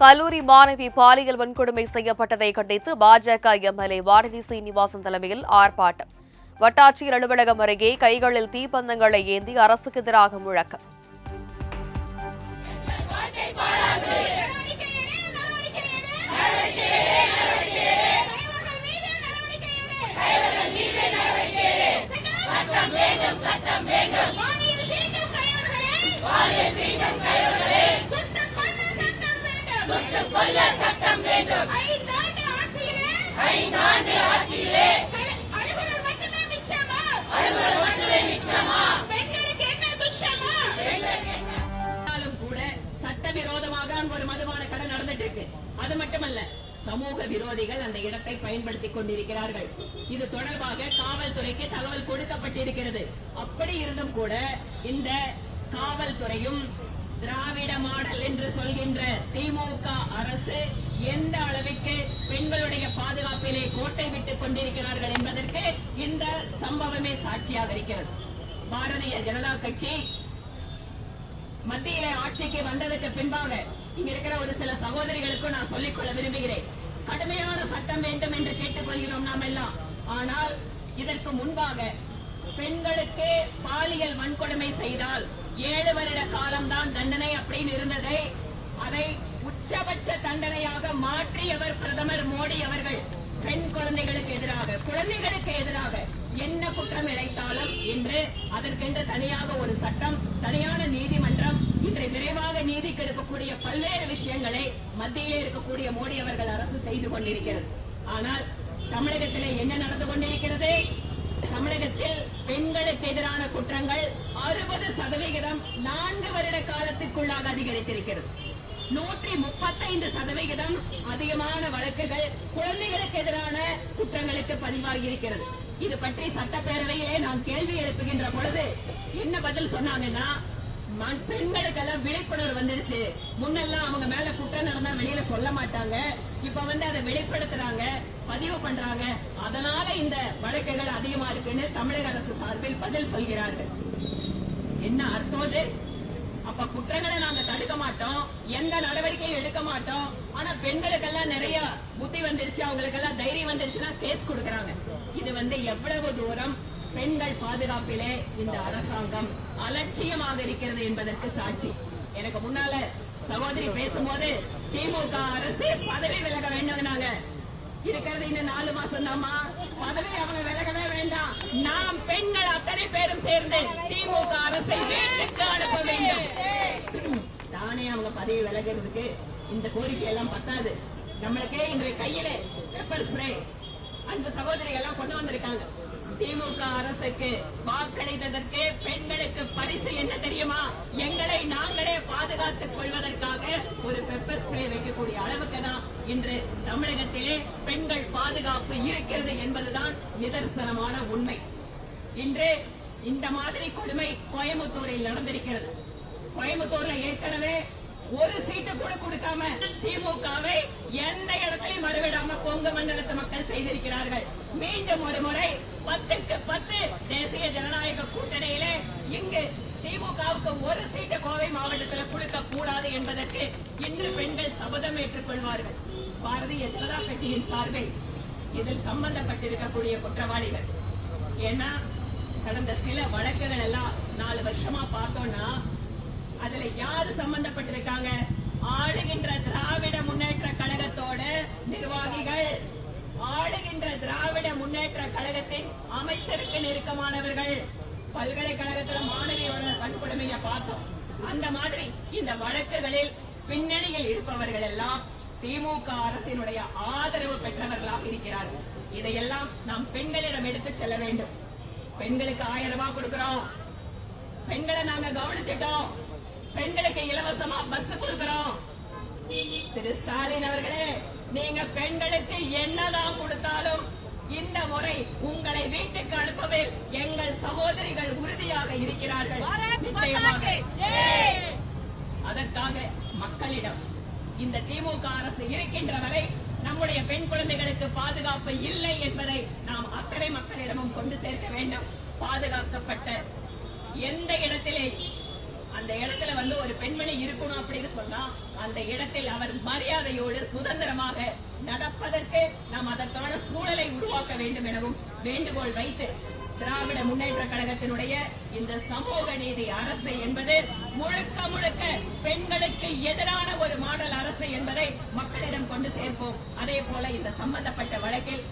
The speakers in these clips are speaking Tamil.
கல்லூரி மாணவி பாலியல் வன்கொடுமை செய்யப்பட்டதை கண்டித்து பாஜக எம்எல்ஏ வானதி சீனிவாசன் தலைமையில் ஆர்ப்பாட்டம். வட்டாட்சியர் அலுவலகம் அருகே கைகளில் தீப்பந்தங்களை ஏந்தி அரசுக்கு எதிராக முழக்கம். சட்டவிரோதமாக அங்கு ஒரு மதுபான கடை நடந்துட்டு இருக்கு. அது மட்டுமல்ல, சமூக விரோதிகள் அந்த இடத்தை பயன்படுத்திக் கொண்டிருக்கிறார்கள். இது தொடர்பாக காவல்துறைக்கு தகவல் கொடுக்கப்பட்டிருக்கிறது. அப்படி இருந்தும் கூட இந்த காவல்துறையும் திராவிட மாடல் என்று சொல்கின்ற திமுக அரசு எந்த அளவுக்கு பெண்களுடைய பாதுகாப்பிலே கோட்டை விட்டுக் கொண்டிருக்கிறார்கள் என்பதற்கு இந்த சம்பவமே சாட்சியாக இருக்கிறது. பாரதிய ஜனதா கட்சி மத்தியில ஆட்சிக்கு வந்ததற்கு பின்பாக இங்க இருக்கிற ஒரு சில சகோதரிகளுக்கும் நான் சொல்லிக்கொள்ள விரும்புகிறேன். கடுமையான சட்டம் வேண்டும் என்று கேட்டுக் கொள்கிறோம் நாம் எல்லாம். ஆனால் இதற்கு முன்பாக பெண்களுக்கு பாலியல் வன்கொடுமை செய்தால் 7 வருட காலம்தான் தண்டனை அப்படின்னு இருந்ததை அதை உச்சபட்ச தண்டனையாக மாற்றியவர் பிரதமர் மோடி அவர்கள். பெண் குழந்தைகளுக்கு எதிராக என்ன குற்றம் இழைத்தாலும் என்று அதற்கென்று தனியாக ஒரு சட்டம், தனியான நீதிமன்றம், இன்றை விரைவாக நீதி கெடுக்கக்கூடிய பல்வேறு விஷயங்களை மத்தியிலே இருக்கக்கூடிய மோடி அவர்கள் அரசு செய்து கொண்டிருக்கிறது. ஆனால் தமிழகத்திலே என்ன நடந்து கொண்டிருக்கிறது? தமிழகத்தில் பெண்களுக்கு எதிரான குற்றங்கள் 60% 4 வருட காலத்திற்குள்ளாக அதிகரித்திருக்கிறது. 135% அதிகமான வழக்குகள் குழந்தைகளுக்கு எதிரான குற்றங்களுக்கு பதிவாகி இருக்கிறது. இது பற்றி சட்டப்பேரவையிலே நாம் கேள்வி எழுப்புகின்ற பொழுது என்ன பதில் சொன்னாங்கன்னா, பெண்களுக்கெல்லாம் விழிப்புணர்வு வந்துருச்சு. முன்னெல்லாம் அவங்க மேல குற்றம் நடந்தா வெளியில சொல்ல மாட்டாங்க. இப்ப அதை வெளிப்படுத்துறாங்க, பதிவு பண்றாங்க. அதனால இந்த வழக்குகள் அதிகமா இருக்குன்னு தமிழக அரசு சார்பில் பதில் சொல்கிறார்கள். என்ன அர்த்தம்? அப்ப குற்றங்களை நாங்க தடுக்க மாட்டோம், எந்த நடவடிக்கையும் எடுக்க மாட்டோம். ஆனா பெண்களுக்கெல்லாம் நிறைய புத்தி வந்துருச்சு, அவங்களுக்கெல்லாம் தைரியம் வந்துருச்சுன்னா கேஸ் கொடுக்கறாங்க. இது எவ்வளவு தூரம் பெண்கள் பாதுகாப்பிலே இந்த அரசாங்கம் அலட்சியமாக இருக்கிறது என்பதற்கு சாட்சி. எனக்கு முன்னால சகோதரி பேசும்போது திமுக அரசு பதவி விலக வேண்டும்னாங்க. இருக்கிறது இன்னும் 4 மாசம் தாமா, பதவி அவங்க விலகவே வேண்டாம். நாம் பெண்கள் அத்தனை பேரும் சேர்ந்து திமுக அரசை வீட்டுக்கு அனுப்ப வேண்டும். தானே அவங்க பதவி விலகிறதுக்கு இந்த கோரிக்கை எல்லாம் பத்தாது. நம்மளுக்கே இன்றைய கையிலே பெப்பர் ஸ்ப்ரே அந்த சகோதரிகள் எல்லாம் கொண்டு வந்திருக்காங்க. திமுக அரசுக்கு வாக்களித்ததற்கு பெண்களுக்கு பரிசு என்ன தெரியுமா? எங்களை நாங்களே பாதுகாத்துக் கொள்வதற்காக ஒரு பெப்பர் ஸ்ப்ரே வைக்கக்கூடிய அளவுக்கு தான் இன்று தமிழகத்திலே பெண்கள் பாதுகாப்பு இருக்கிறது என்பதுதான் நிதர்சனமான உண்மை. இன்று இந்த மாதிரி கொடுமை கோயம்புத்தூரில் நடந்திருக்கிறது. கோயம்புத்தூர்ல ஏற்கனவே ஒரு சீட்டு கூட கொடுக்காம திமுகவை எந்த இடத்திலையும் மறுவிடாம கொங்கு மண்டலத்து மக்கள் செய்திருக்கிறார்கள். மீண்டும் ஒரு முறை 10க்கு 10 தேசிய ஜனநாயக கூட்டணியிலே இங்கு திமுகவுக்கு ஒரு சீட்டு கோவை மாவட்டத்தில் கொடுக்க கூடாது என்பதற்கு இன்று பெண்கள் சபதம் ஏற்றுக் கொள்வார்கள். பாரதிய ஜனதா கட்சியின் சார்பில் இதில் சம்பந்தப்பட்டிருக்கக்கூடிய குற்றவாளிகள், ஏன்னா கடந்த சில வழக்குகள் எல்லாம் 4 வருஷமா பார்த்தோம்னா அதுல யாரு சம்பந்தப்பட்டிருக்காங்க? ஆளுகின்ற திராவிட முன்னேற்ற கழகத்தோட நிர்வாகிகள், ஆளுகின்ற திராவிட முன்னேற்ற கழகத்தின் அமைச்சருக்கு நெருக்கமானவர்கள். பல்கலைக்கழகத்தில் மாணவியோட வன்கொடுமையை பார்த்தோம். அந்த மாதிரி இந்த வழக்குகளில் பின்னணியில் இருப்பவர்கள் எல்லாம் திமுக அரசினுடைய ஆதரவு பெற்றவர்களாக இருக்கிறார்கள். இதையெல்லாம் நாம் பெண்களிடம் எடுத்துச் செல்ல வேண்டும். பெண்களுக்கு 1000 ரூபாய் கொடுக்கிறோம், பெண்களை நாங்க கவனிச்சிட்டோம், பெண்களுக்கு இலவசமா பஸ் கொடுக்கிறோம். திரு ஸ்டாலின் அவர்களே, நீங்க பெண்களுக்கு என்னதான் கொடுத்தாலும் இந்த முறை உங்களை வீட்டுக்கு அனுப்பவில் எங்கள் சகோதரிகள் உறுதியாக இருக்கிறார்கள். அதற்காக மக்களிடம் இந்த திமுக அரசு இருக்கின்ற வரை நம்முடைய பெண் குழந்தைகளுக்கு பாதுகாப்பு இல்லை என்பதை நாம் அத்தனை மக்களிடமும் கொண்டு சேர்க்க வேண்டும். பாதுகாக்கப்பட்ட எந்த இடத்திலே அந்த இடத்துல வந்து ஒரு பெண்மணி இருக்கணும் அப்படின்னு சொன்னா அந்த இடத்தில் அவர் மரியாதையோடு சுதந்திரமாக நடப்பதற்கு நாம் அதற்கான சூழலை உருவாக்க வேண்டும் எனவும் வேண்டுகோள் வைத்து திராவிட முன்னேற்ற கழகத்தினுடைய இந்த சமூக நீதி அரசு என்பது முழுக்க முழுக்க பெண்களுக்கு எதிரான ஒரு மாடல் அரசு என்பதை மக்களிடம் கொண்டு சேர்ப்போம். அதே போல இந்த சம்பந்தப்பட்ட வழக்கில்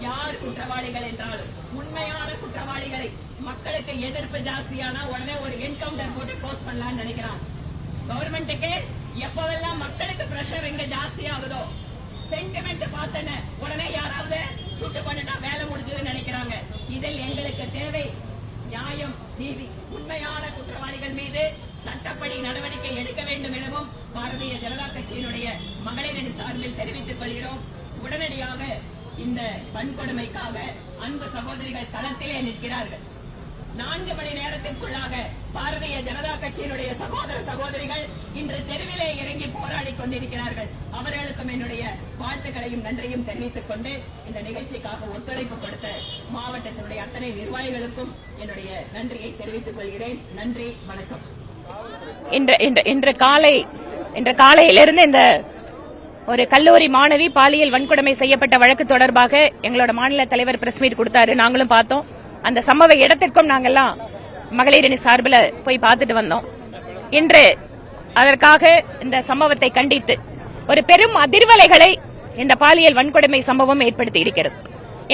யார் குற்றவாளிகள் என்றாலும் உண்மையான குற்றவாளிகளை மக்களுக்கு எதிர்ப்பு ஜாஸ்தியானா உடனே ஒரு என்கவுண்டர் போட்டு க்ளோஸ் பண்ணலாம்னு நினைக்கிறான். கவர்மெண்ட்டுக்கு எப்பவெல்லாம் மக்களுக்கு பிரஷர் எங்க ஜாஸ்தி ஆகுதோ சென்டிமெண்ட் பார்த்தன உடனே யாராவது சுட்டு பண்ணிட்டா வேலை முடிஞ்சதுன்னு நினைக்கிறாங்க. இதில் எங்களுக்கு தேவை நியாயம், நீதி. உண்மையான குற்றவாளிகள் மீது சட்டப்படி நடவடிக்கை எடுக்க வேண்டும் எனவும் பாரதிய ஜனதா கட்சியினுடைய மகளிரணி சார்பில் தெரிவித்துக் கொள்கிறோம். உடனடியாக இந்த வன்கொடுமைக்காக அன்பு சகோதரிகள் களத்திலே நிற்கிறார்கள். 4 மணி நேரத்திற்குள்ளாக பாரதிய ஜனதா கட்சியினுடைய சகோதர சகோதரிகள் இன்று தெருவிலே இறங்கி போராடி கொண்டிருக்கிறார்கள். அவர்களுக்கும் என்னுடைய வாழ்த்துக்களையும் நன்றியும் தெரிவித்துக் கொண்டு இந்த நிகழ்ச்சிக்காக ஒத்துழைப்பு கொடுத்த மாவட்டத்தினுடைய அத்தனை நிர்வாகிகளுக்கும் என்னுடைய நன்றியை தெரிவித்துக் கொள்கிறேன். நன்றி, வணக்கம். இன்று காலையிலிருந்து இந்த ஒரு கல்லூரி மாணவி பாலியல் வன்கொடுமை செய்யப்பட்ட வழக்கு தொடர்பாக எங்களோட மாநில தலைவர் பிரஸ் மீட் கொடுத்தாரு. நாங்களும் பார்த்தோம். அந்த சம்பவ இடத்திற்கும் நாங்கெல்லாம் மகளிரணி சார்பில் போய் பார்த்துட்டு வந்தோம். இன்று அதற்காக இந்த சம்பவத்தை கண்டித்து ஒரு பெரும் அதிர்வலைகளை இந்த பாலியல் வன்கொடுமை சம்பவம் ஏற்படுத்தி இருக்கிறது.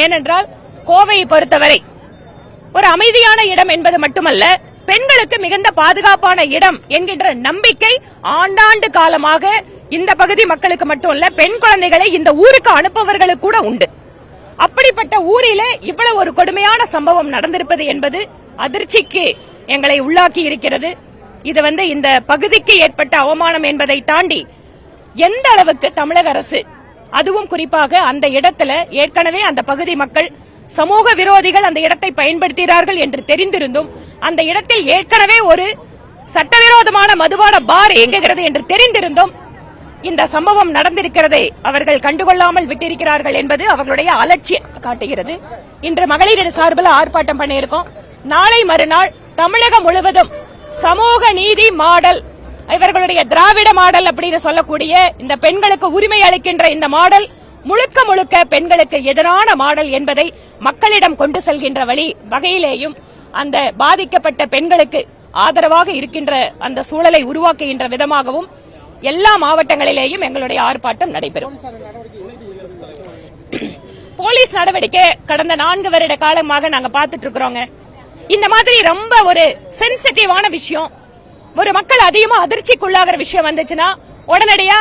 ஏனென்றால் கோவையை பொறுத்தவரை ஒரு அமைதியான இடம் என்பது மட்டுமல்ல, பெண்களுக்கு மிகுந்த பாதுகாப்பான இடம் என்கின்ற நம்பிக்கை ஆண்டாண்டு காலமாக இந்த பகுதி மக்களுக்கு மட்டும் இல்ல, பெண் குழந்தைகளை இந்த ஊருக்கு அனுப்புபவர்களுக்கு கூட உண்டு. அப்படிப்பட்ட ஊரிலே இவ்வளவு ஒரு கொடுமையான சம்பவம் நடந்திருப்பது என்பது அதிர்ச்சிக்கு எங்களை உள்ளாக்கி இருக்கிறது. இது இந்த பகுதிக்கு ஏற்பட்ட அவமானம் என்பதை தாண்டி எந்த அளவுக்கு தமிழக அரசு, அதுவும் குறிப்பாக அந்த இடத்துல ஏற்கனவே அந்த பகுதி மக்கள் சமூக விரோதிகள் அந்த இடத்தை பயன்படுத்துகிறார்கள் என்று தெரிந்திருந்தும் அந்த இடத்தில் ஏற்கனவே ஒரு சட்டவிரோதமான மதுபான பார் இயங்குகிறது என்று தெரிந்திருந்தும் இந்த சம்பவம் நடந்திருக்கிறதை அவர்கள் கண்டுகொள்ளாமல் விட்டிருக்கிறார்கள் என்பது அவர்களுடைய அலட்சியம் காட்டுகிறது. இன்று மகளிர் சார்பில் ஆர்ப்பாட்டம் பண்ணியிருக்கோம். நாளை மறுநாள் தமிழகம் முழுவதும் சமூக நீதி மாடல், இவர்களுடைய திராவிட மாடல் அப்படின்னு சொல்லக்கூடிய இந்த பெண்களுக்கு உரிமை அளிக்கின்ற இந்த மாடல் முழுக்க முழுக்க பெண்களுக்கு எதிரான மாடல் என்பதை மக்களிடம் கொண்டு செல்கின்ற வகையிலேயும் அந்த பாதிக்கப்பட்ட பெண்களுக்கு ஆதரவாக இருக்கின்ற அந்த சூழலை உருவாக்குகின்ற விதமாகவும் எல்லா மாவட்டங்களிலேயும் எங்களுடைய ஆர்ப்பாட்டம் நடைபெறும். போலீஸ் நடவடிக்கை கடந்த 4 வருட காலமாக நாங்க பார்த்துட்டு இருக்கிறோங்க. இந்த மாதிரி ரொம்ப ஒரு சென்சிட்டிவான விஷயம், ஒரு மக்கள் அதிகமா அதிர்ச்சிக்குள்ளாகிற விஷயம் வந்துச்சுன்னா உடனடியா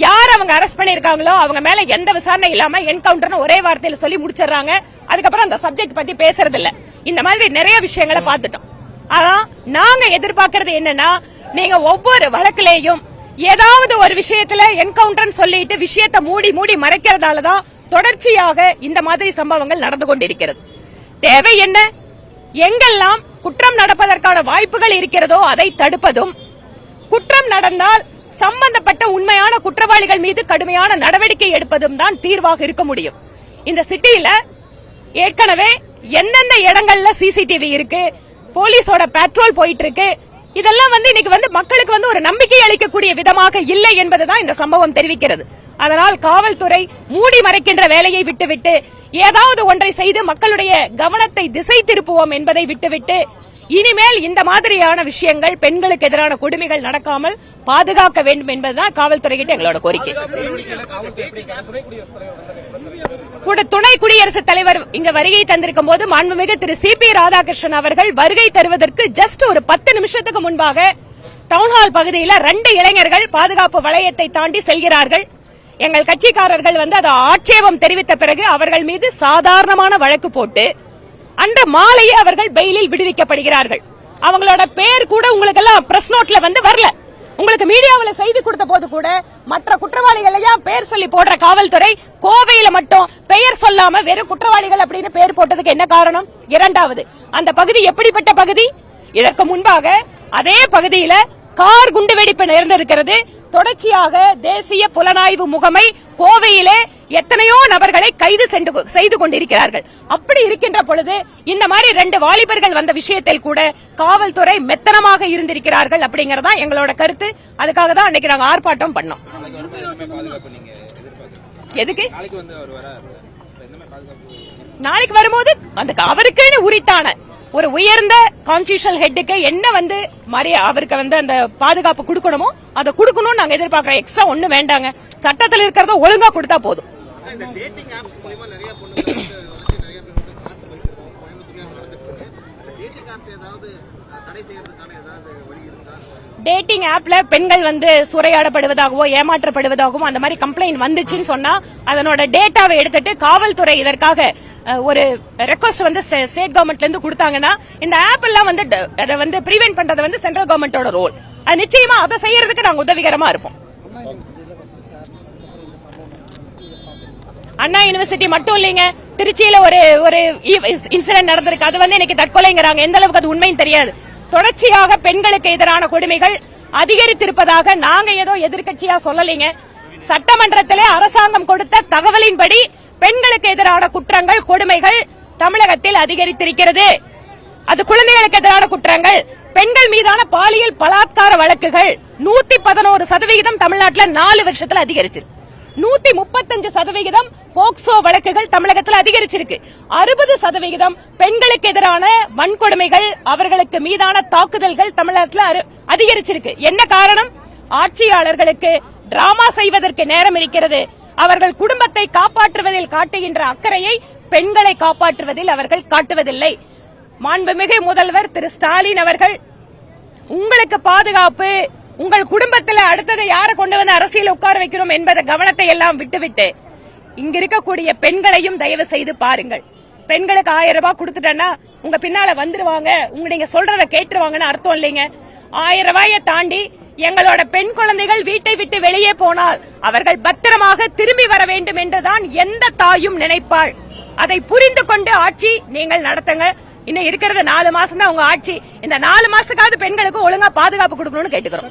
யார் அவங்க அரெஸ்ட் பண்ணிருக்காங்களோ அவங்க மேல எந்த விசாரணை இல்லாம என்கவுண்டர் ஒரே வார்த்தையில சொல்லி முடிச்சிடறாங்க. அதுக்கப்புறம் அந்த சப்ஜெக்ட் பத்தி பேசுறது இல்ல. இந்த மாதிரி நிறைய விஷயங்களை பார்த்துட்டோம். ஆனா நாங்க எதிர்பார்க்கறது என்னன்னா, நீங்க ஒவ்வொரு வழக்கிலேயும் ஏதாவது ஒரு விஷயத்துல என்கவுண்டர் சொல்லிட்டு விஷயத்தை மூடி மூடி மறைக்கிறதாலதான் தொடர்ச்சியாக இந்த மாதிரி சம்பவங்கள் நடந்து கொண்டிருக்கிறது. தேவை என்ன? எங்கெல்லாம் குற்றம் நடப்பதற்கான வாய்ப்புகள் இருக்கிறதோ அதை தடுப்பதும், குற்றம் நடந்தால் சம்பந்தப்பட்ட உண்மையான குற்றவாளிகள் மீது கடுமையான நடவடிக்கை எடுப்பதும் தான் தீர்வாக இருக்க முடியும். இந்த சிட்டியில ஏற்கனவே எந்தெந்த இடங்கள்ல சிசிடிவி இருக்கு, போலீஸோட பேட்ரோல் போயிட்டு இருக்கு, இதெல்லாம் இன்னைக்கு மக்களுக்கு ஒரு நம்பிக்கை அளிக்கக்கூடிய விதமாக இல்லை என்பதுதான் இந்த சம்பவம் தெரிவிக்கிறது. அதனால் காவல்துறை மூடி மறைக்கின்ற வேலையை விட்டுவிட்டு ஏதாவது ஒன்றை செய்து மக்களுடைய கவனத்தை திசை திருப்புவோம் என்பதை விட்டுவிட்டு இனிமேல் இந்த மாதிரியான விஷயங்கள், பெண்களுக்கு எதிரான கொடுமைகள் நடக்காமல் பாதுகாக்க வேண்டும் என்பதுதான் காவல்துறை கிட்ட எங்களோட கோரிக்கை. துணை குடியரசுத் தலைவர் இங்க வருகை தந்திருக்கும் போது மாண்புமிகு திரு சி.பி. ராதாகிருஷ்ணன் அவர்கள் வருகை தருவதற்கு ஜஸ்ட் ஒரு 10 நிமிஷத்துக்கு முன்பாக டவுன்ஹால் பகுதியில் 2 இளைஞர்கள் பாதுகாப்பு வளையத்தை தாண்டி செல்கிறார்கள். எங்கள் கட்சிக்காரர்கள் அதை ஆட்சேபம் தெரிவித்த பிறகு அவர்கள் மீது சாதாரணமான வழக்கு போட்டு அன்று மாலையே அவர்கள் பெயிலில் விடுவிக்கப்படுகிறார்கள். அவங்களோட பேர் கூட உங்களுக்கு எல்லாம் பிரஸ் நோட்ல வரல. உங்களுக்கு மீடியாவில் செய்தி கொடுத்த போது கூட மற்ற குற்றவாளிகள் பேர் சொல்லி போடுற காவல்துறை கோவையில மட்டும் பெயர் சொல்லாம வெறும் குற்றவாளிகள் அப்படின்னு பேர் போட்டதுக்கு என்ன காரணம்? இரண்டாவது, அந்த பகுதி எப்படிப்பட்ட பகுதி? இதற்கு முன்பாக அதே பகுதியில கார் குண்டுவெடிப்பு நேர்ந்திருக்கிறது. தொடர்ச்சியாக தேசிய புலனாய்வு முகமை கோவையிலே எத்தனையோ நபர்களை கைது செய்து கொண்டிருக்கிறார்கள். அப்படி இருக்கின்ற பொழுது இந்த மாதிரி 2 வாலிபர்கள் வந்த விஷயத்தில் கூட காவல்துறை மெத்தனமாக இருந்திருக்கிறார்கள் அப்படிங்கறதா எங்களோட கருத்து. அதுக்காக தான் அன்னைக்கு நாங்க ஆர்ப்பாட்டம் பண்ணோம். எதுக்கு நாளைக்கு வரும்போது அந்த அவருக்குன்னு உரித்தான ஒரு உயர்ந்த கான்ஸ்டிடியூஷனல் ஹெட்டுக்கு என்ன அவருக்கு அந்த பாதுகாப்பு கொடுக்கணுமோ அதை கொடுக்கணும்னு நாங்க எதிர்பார்க்கிறோம். எக்ஸ்ட்ரா ஒண்ணு வேண்டாங்க. சட்டத்தில் இருக்கிறத ஒழுங்கா கொடுத்தா போதும். டேட்டிங் ஆப்ல பெண்கள் சூறையாடப்படுவதாகவோ ஏமாற்றப்படுவதாகவோ அந்த மாதிரி கம்ப்ளைண்ட் வந்துச்சுன்னு சொன்னா அதனோட டேட்டாவை எடுத்துட்டு காவல்துறை இதற்காக ஒரு ரெக்வஸ்ட் ஸ்டேட் கவர்மெண்ட்ல இருந்து கொடுத்தாங்கன்னா இந்த ஆப் எல்லாம் அதை பிரிவென்ட் பண்றது சென்ட்ரல் கவர்மெண்டோட ரோல். அது நிச்சயமா அதை செய்யறதுக்கு நாங்க உதவிகரமா இருப்போம். அண்ணா யூனிவர்சிட்டி மட்டும் இல்லைங்க, திருச்சியில ஒரு இன்சிடென்ட் நடந்திருக்கு. அது இன்னைக்கு தற்கொலைங்கிறாங்க. எந்த அளவுக்கு அது உண்மைன்னு தெரியாது. தொடர்ச்சியாக பெண்களுக்கு எதிரான கொடுமைகள் அதிகரித்திருப்பதாக நாங்க ஏதோ எதிர்க்கட்சியா சொல்லலைங்க. சட்டமன்றத்திலே அரசாங்கம் கொடுத்த தகவலின்படி பெண்களுக்கு எதிரான குற்றங்கள் கொடுமைகள் தமிழகத்தில் அதிகரித்திருக்கிறது. அது குழந்தைகளுக்கு எதிரான குற்றங்கள், பெண்கள் மீதான பாலியல் பலாத்கார வழக்குகள் 111% தமிழ்நாட்டில் 4 வருஷத்துல அதிகரிச்சிருக்கு. 135% போக்சோ வழக்குகள் தமிழகத்தில் அதிகரிச்சிருக்கு. 60% பெண்களுக்கு எதிரான வன்கொடுமைகள் அவர்களுக்கு மீதான தாக்குதல்கள் தமிழகத்தில் அதிகரிச்சிருக்கு. என்ன காரணம்? ஆட்சியாளர்களுக்கு டிராமா செய்வதற்கு நேரம் இருக்கிறது. அவர்கள் குடும்பத்தை காப்பாற்றுவதில் காட்டுகின்ற அக்கறையை பெண்களை காப்பாற்றுவதில் அவர்கள் காட்டுவதில்லை. மாண்புமிகு முதல்வர் திரு ஸ்டாலின் அவர்கள் உங்களுக்கு பாதுகாப்பு, உங்கள் குடும்பத்தில் அடுத்ததை யாரை கொண்டு வந்து அரசியல் உட்கார வைக்கிறோம் என்பதை கவனத்தை எல்லாம் விட்டுவிட்டு இங்க இருக்கக்கூடிய பெண்களையும் தயவு செய்து பாருங்கள். பெண்களுக்கு 1000 ரூபாய் கொடுத்துட்டேன்னா உங்க பின்னால வந்துருவாங்க, நீங்க சொல்றத கேட்டுருவாங்கன்னு அர்த்தம் இல்லைங்க. 1000 ரூபாயை தாண்டி எங்களோட பெண் குழந்தைகள் வீட்டை விட்டு வெளியே போனால் அவர்கள் பத்திரமாக திரும்பி வர வேண்டும் என்றுதான் எந்த தாயும் நினைப்பாள். அதை புரிந்து கொண்டு ஆட்சி நீங்கள் நடத்துங்க. இன்னும் இருக்கிறது 4 மாசம் தான் உங்க ஆட்சி. இந்த 4 மாசத்துக்காவது பெண்களுக்கு ஒழுங்கா பாதுகாப்பு கொடுக்கணும்னு கேட்டுக்கிறோம்.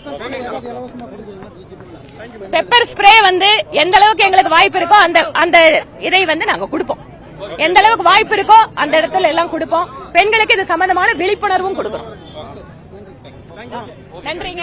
பெப்பர் ஸ்ப்ரே எந்த அளவுக்கு எங்களுக்கு வாய்ப்பு இருக்கோ அந்த இதை நாங்க கொடுப்போம். எந்த அளவுக்கு வாய்ப்பு இருக்கோ அந்த இடத்துல எல்லாம் கொடுப்போம். பெண்களுக்கு இது சம்பந்தமான விழிப்புணர்வும் கொடுக்கிறோம். நன்றிங்க.